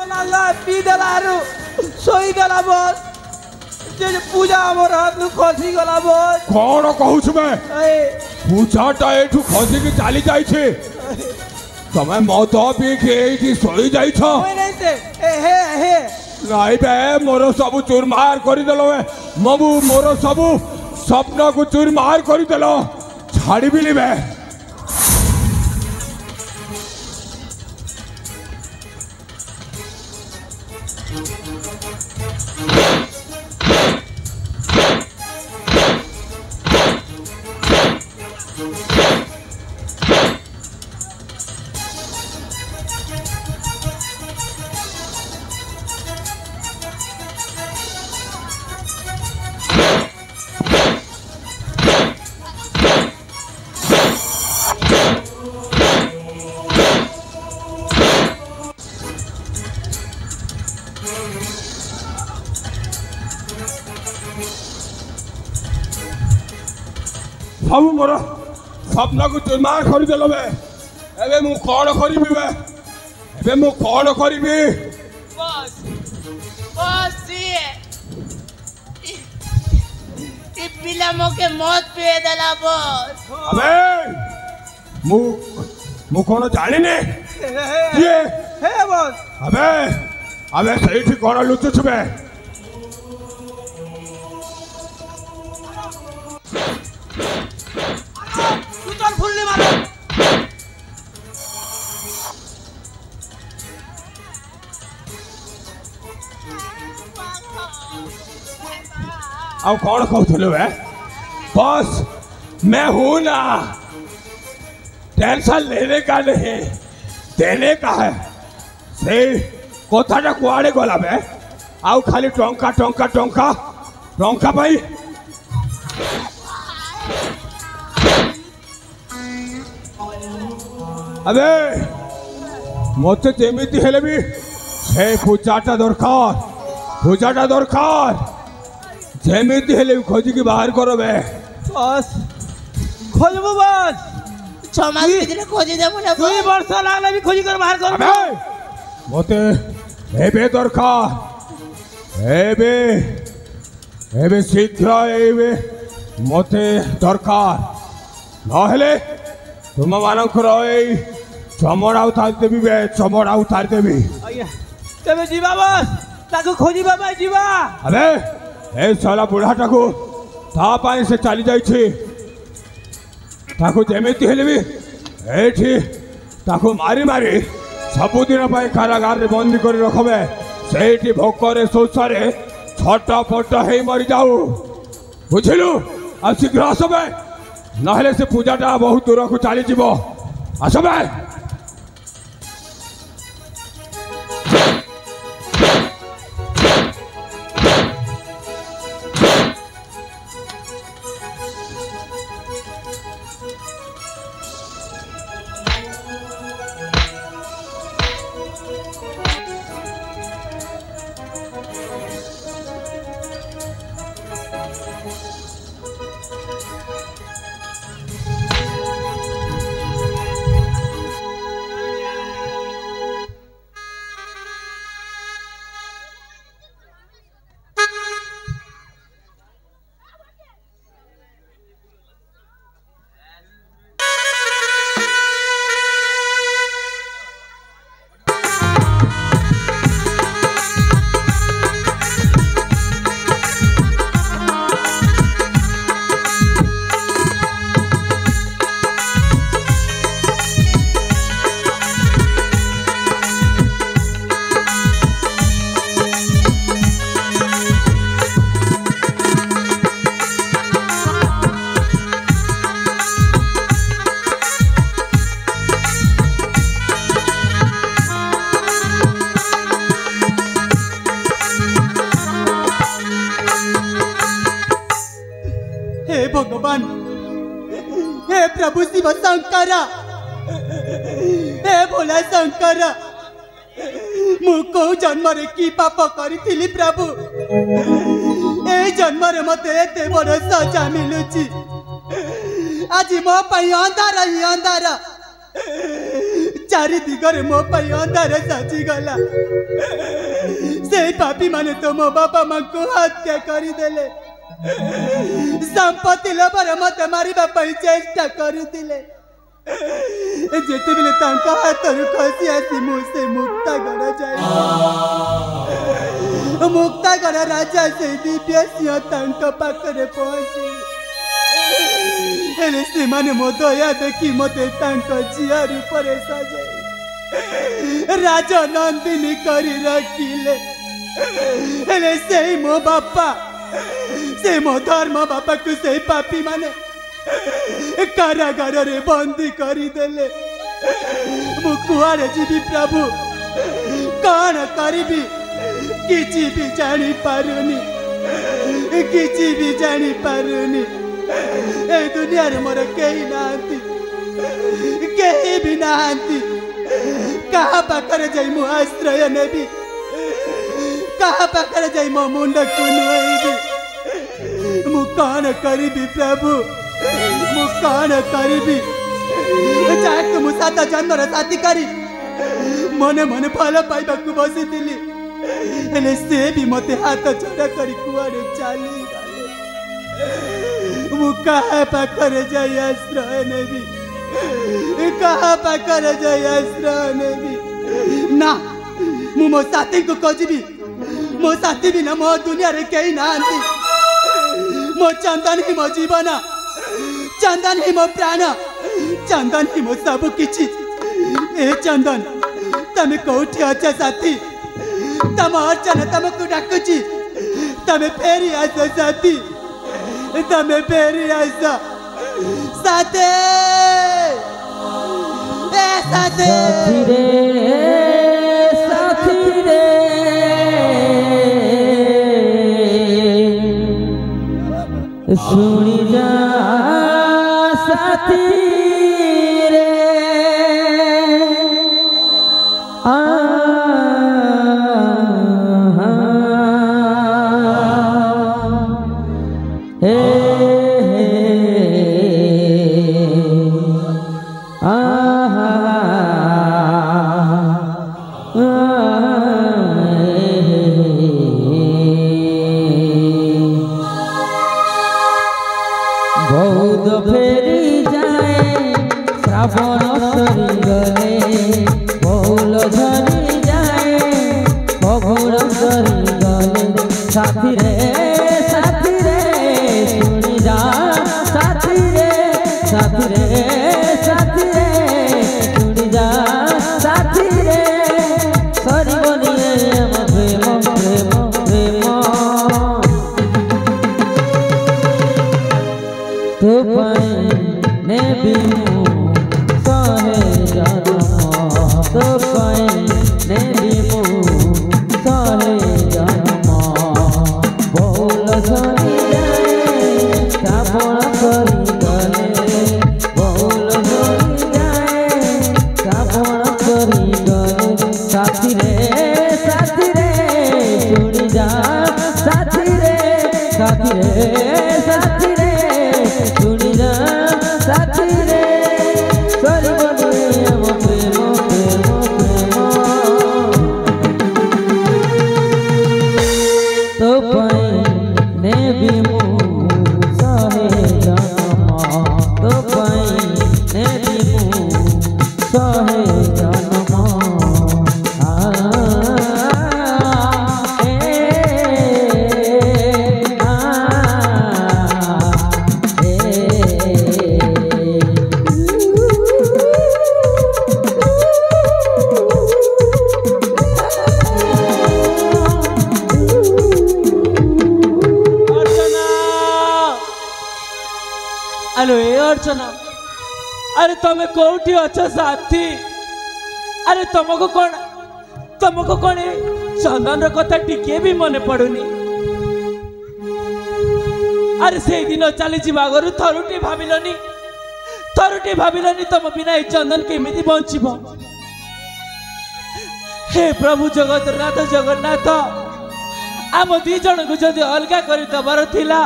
नाला पी देलारू सोई गला बस जे पूजा हमर हाथ नु खसी गला बस कौन कहू छु मैं पूजाटा एठू खसी के चाली जाई छे तमे मत पी के एठी सोई जाई छ ओए नहीं से हे नाई बे मोर सब चूरमार करि देलो मबू मोर सब सपना को चूरमार करि देलो छाड़ी बिली बे बाबू मोर सपना को चूरमार कर देलो बे एबे मु कोन करिबी बे एबे मु कोन करिबी बस बस ये पिला मोके मौत पे देला बस अबे मु कोन जानि ने ये हे बस अबे सही कोन लुचु छबे सुतल फुल्ली मारो अब कौन कहते है बस मैं हूं ना टेंशन लेने का नहीं देने का है से कथाटा कुआड़े गला बे आउ खाली टंका टंका टंका टंका भाई अबे मत जेमिति हेले भी से पूजाटा दरकार जेमिति हेले खोजी की बाहर करो बे बस खोजबो बस 6 मास भीतर खोजी देबो ना 2 वर्ष लागले भी खोजी कर बाहर कर अबे मते एबे दरकार एबे शीघ्र एबे मते दरकार नहले तुम मानकर चमड़ा उतार देवी बे चमड़ा उतार देवी आज्ञा तबे जीवा बस ताको खोजी बाबा जीवा अरे ए साला बुढ़ाटा को ता पाए से चली जाई छी ताको जेमिति हेले भी एठी ताको मारी मारी सबुदिन पाए कारागार रे बंदी कर रखबे सेठी भोकरे शोषरे छटपट हे मरी जाऊ बुझिलु आ शीघ्र आसबे नहले से पूजाटा बहुत दूर को चली जीव आसबे भगवान हे प्रभु शिव शंकर हे भोला शंकर मु को जन्म रे की पाप करी प्रभु ए जन्म रे मते एते बड़ सजा मिलुची आज मो पई अंधार ही अंधार चारि दिगरे मो पाई अंधार साजिगला से पापी माने तो मो बापा मां को हत्या करिदेले संपत्ति लोभर मत मारिबा पई चेष्टा करिदिले जेते बेले तांका हाथरु खसी आसी मुसे मुक्तागढ़ जाई मुक्तागढ़ राजा से दिव्य सिंह तांका पाखरे पहुंची हेले से माने मो दया देखी मते तांका जिया रूपरे सजाई राजा नंदिनी करी रखिले हेले से मो बापा से मो धर्म बापा को से पापी माने कारागार रे बंदी करी देले मु कुआरे जीवी प्रभु कौन करिबी किछि भी जानी पारुनी किछि भी जानी पारुनी ए दुनिया रे मोर केही नांती केही भी नांती कहा पाखरे जाई मु आश्रय नेबी कहा पाखरे जाई मो मुंड कुनोइबी मु कौन करिबी प्रभु मु कौन करिबी जाक मु सात जन्मर साथी करी मने मने फल पाइबा को बसी दिली हेले से भी मते हाथ छोड़ा करी कुआरे चाली गले मु कहा पाखरे जाई आश्रय नेबी कहा पाखरे जाई आश्रय नेबी ना मु मो साथी को खोजबी मो साथी भी ना मो दुनिया रे केही नांती मो चंदन ही मो जीवन चंदन ही मो प्राण चंदन ही मो सब किछि ए चंदन तमे कोठी अच्छा साथी तम अर्चना तमको डाकुची तमे फेरी आस साथी तमे फेरी आस साथे ए साथे साथी रे सुनी जा साथी रे साथी रे सुनी जा साथी रे सुनी जा साथी रे सरी बनिए प्रेम प्रेम प्रेम तो पाई ने भी सहे जन्म तो पाई ने भी सहे जन्म बहुल झरी जाए श्रावण करी गले बहुल झरी जाए श्रावण करी गले साथी रे सुनी जा साथी रे सुनी जा साथी रे सरी बनिए प्रेम प्रेम प्रेम तो पाई ने भी सहे जन्म तो पाई ने भी सहे जन्म हेलो ए अर्चना अरे तमे कोठी अच्छा साथी अरे तुमको कौन चंदन कथा टिके भी मने पड़ुनी अरे से दिन चली जागरू थरुटी भाविलनी तुम बिना ए चंदन केमिति बंचिब हे प्रभु जगन्नाथ आम दी जन को जदि अलग कर दबार थिला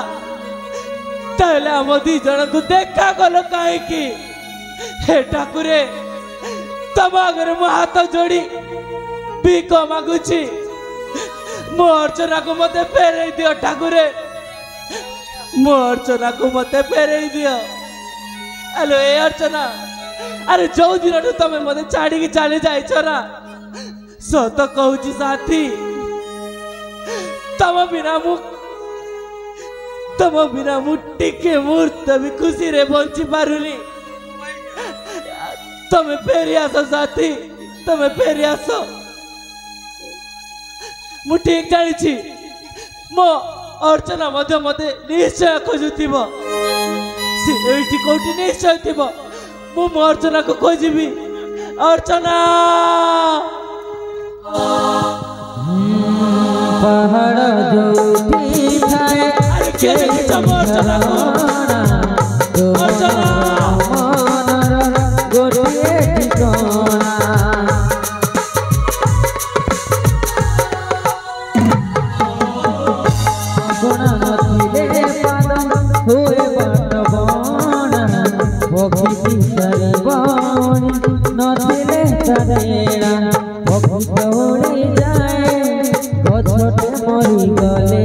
ताहले आम दी जन को देखा गल कहीं हे ठाकुरे तम आगे मो हाथ जोड़ी भीख मागुची मो अर्चना को मते फेरे दियो ठाकुरे मो अर्चना को मते फेरे दियो। हेलो ए अर्चना अरे जो दिन तमे मते छाड़ी की चली जाइछ ना सत कहूची साथी तम बिना मु टिके मुहूर्त भी खुशी रे बंची पारुनी तमे फेरी आस साथी तमे फेरी आस मु ठीक जानी मो अर्चना मते निश्चय खोजुथिब से एठी कोठी निश्चय थिब मु मो अर्चना को खोजिबी अर्चना पहाड़ जोठी थाए अरे के अर्चना को अर्चना गोटे ठिकाना गुण नथिले पाद हुए बाट बना भक्ति करिबनी नथिले तरेणा भक्ति उड़ी जाए गछटे मरी गले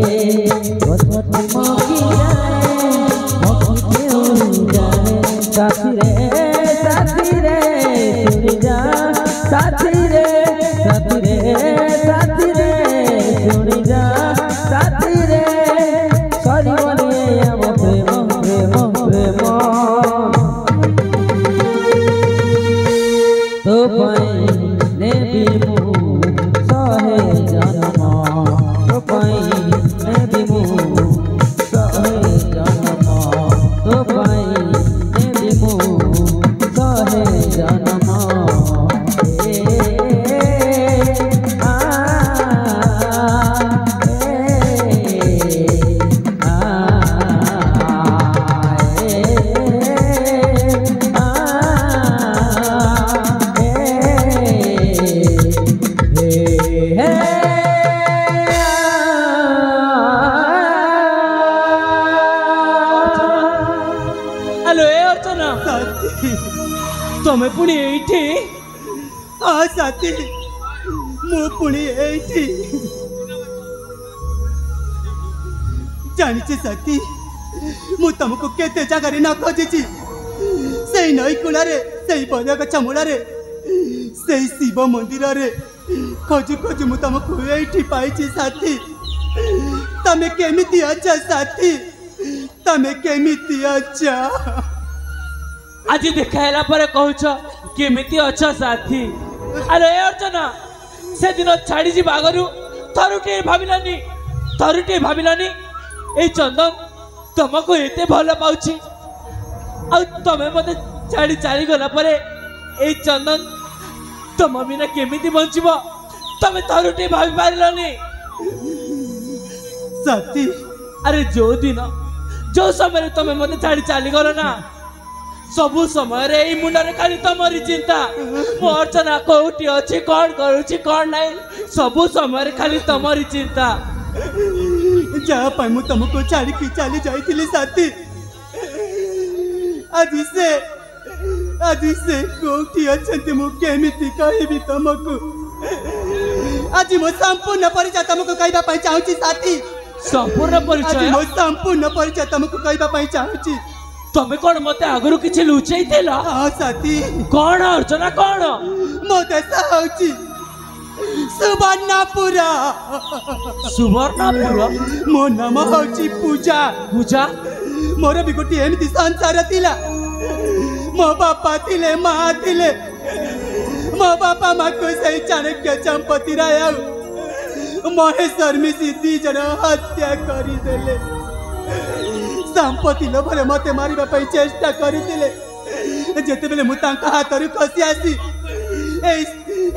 गछटे मरी जाए भक्ति उड़ी जाए साथी रे सुनी जा साथी रे सुनी जा साथी रे सरिबने आम प्रेम तो पाई नेबी मु सहे जन्म तो पाई नेबी मु सहे जन्म तो पाई नेबी मु सहे जन्म तमे पुणी एठी हाँ साथी मु पुणी एठी जानी साथी मु तुमको केते जगह न खोजी से नई कूलारे से बरिया गछ मूलारे से शिव मंदिर रे खोजु खोजु मु तुमको एठी पाई साथी तमे केमिति अच्छा साथी तमे केमिति अच्छा आज देखाला पर कहूछ केमिति अच्छा साथी अरे अर्चना से दिन छाड़ी जी बागरु थरुटे भाबिलानी ए चंदन तुमको एते भल पाउछि आ तमे मते छाड़ी चली गला पर ए चंदन तुम बिना केमिति बंचिबो तमे थरुटे भाबी पारिलानी साथी अरे जो दिन जो समय तमे मते छाड़ी चली गलो ना सबु समय रे मुंडरे खाली तमरी चिंता मो अर्चना कोठी अछि कोन करूछि कोन नै सबु समय रे खाली तमरी चिंता जा पाई मु तुमको छाड़ी की चली जाइथिली साथी आज से कोठी अछंती मु केमिति कहबी तुमको आज मो संपूर्ण परिचय तुमको कहबा पई चाहूची साथी संपूर्ण परिचय आज मो संपूर्ण परिचय तुमको कहबा पई चाहूची तमे कोन मते आगरु किछि लुचै देला हां साथी कोन अर्चना कोन मोते साउची सुवर्णपुरा मो नाम होची पूजा मोर भी गोटी एमती संसार थिला मो बापा थिले माँ थिले मो बापा माँ को सही चाणक्य चंपती राय महेश्वर मिसी दी जन हत्या करदेले संपत्ति लोभरे मते मारिबा पई चेष्टा करितिले जेते बेले मु तांका हातरु खसी आसी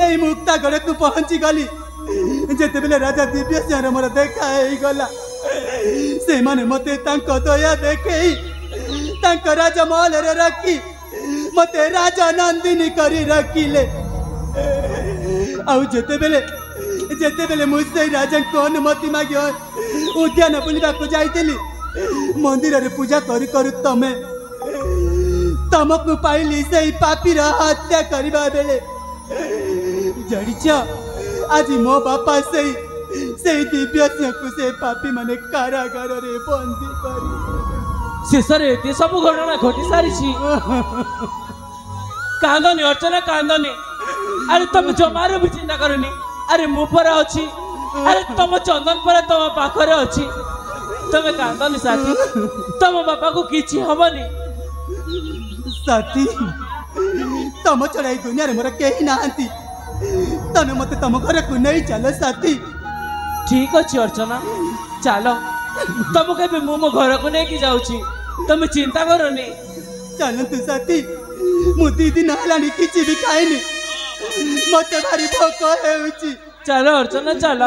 एई मुक्ता गड़ को पहुंची गली जेते बेले राजा दिव्य सिंह मोर देखा हेई गला से माने मते तांका दया देखई तांका राजा महल रे रखी मते राजा नंदिनी करी रखिले आउ जेते बेले मुझसे राजा को अनुमति मागी उद्यान बुलवा को जाइतिली मंदिर रे पूजा करी करू तमको पाइली से पापी हत्या करबा बेले ଜାଣିଛ ଆଜି ମୋ ବାପା ସେଇ ଦିବ୍ୟ ସିଂହକୁ ସେ ପାପୀ ମାନେ କାରାଗାରରେ ବନ୍ଦୀ କରି ଶେଷରେ ଏତେ ସବୁ ଘଟଣା ଘଟି ସାରିଛି। କାନ୍ଦନି ଅର୍ଚ୍ଚନା କାନ୍ଦନି। ଆରେ ତମେ ଜମାରୁ ବି ଚିନ୍ତା କରନି। ଆରେ ମୁଁ ପରା ଅଛି। ଆରେ ତମ ଚନ୍ଦନ ପରା ତମ ପାଖରେ ଅଛି। ତମେ କାନ୍ଦନି ସାଥୀ। ତମ ବାପାକୁ କିଛି ହବନି। ସାଥୀ ତମ ଛଡା ଏଇ ଦୁନିଆରେ ମୋର କେହି ନାହାନ୍ତି। ତମେ ମତେ ତମ ଘରକୁ ନେଇ ଚାଲ ସାଥୀ। ଠିକ ଅଛି ଅର୍ଚ୍ଚନା ଚାଲ। ତମକୁ ଏବେ ମୁଁ ମୋ ଘରକୁ ନେଇକି ଯାଉଛି। ତମେ ଚିନ୍ତା କରନି। ଚାଲନ୍ତୁ ସାଥୀ। ମୁଁ 2 ଦିନ ହେଲାଣି କିଛି ବି ଖାଇନି। ମତେ ଭାରି ଭୋକ ହେଉଛି। ଚାଲ ଅର୍ଚ୍ଚନା ଚାଲ।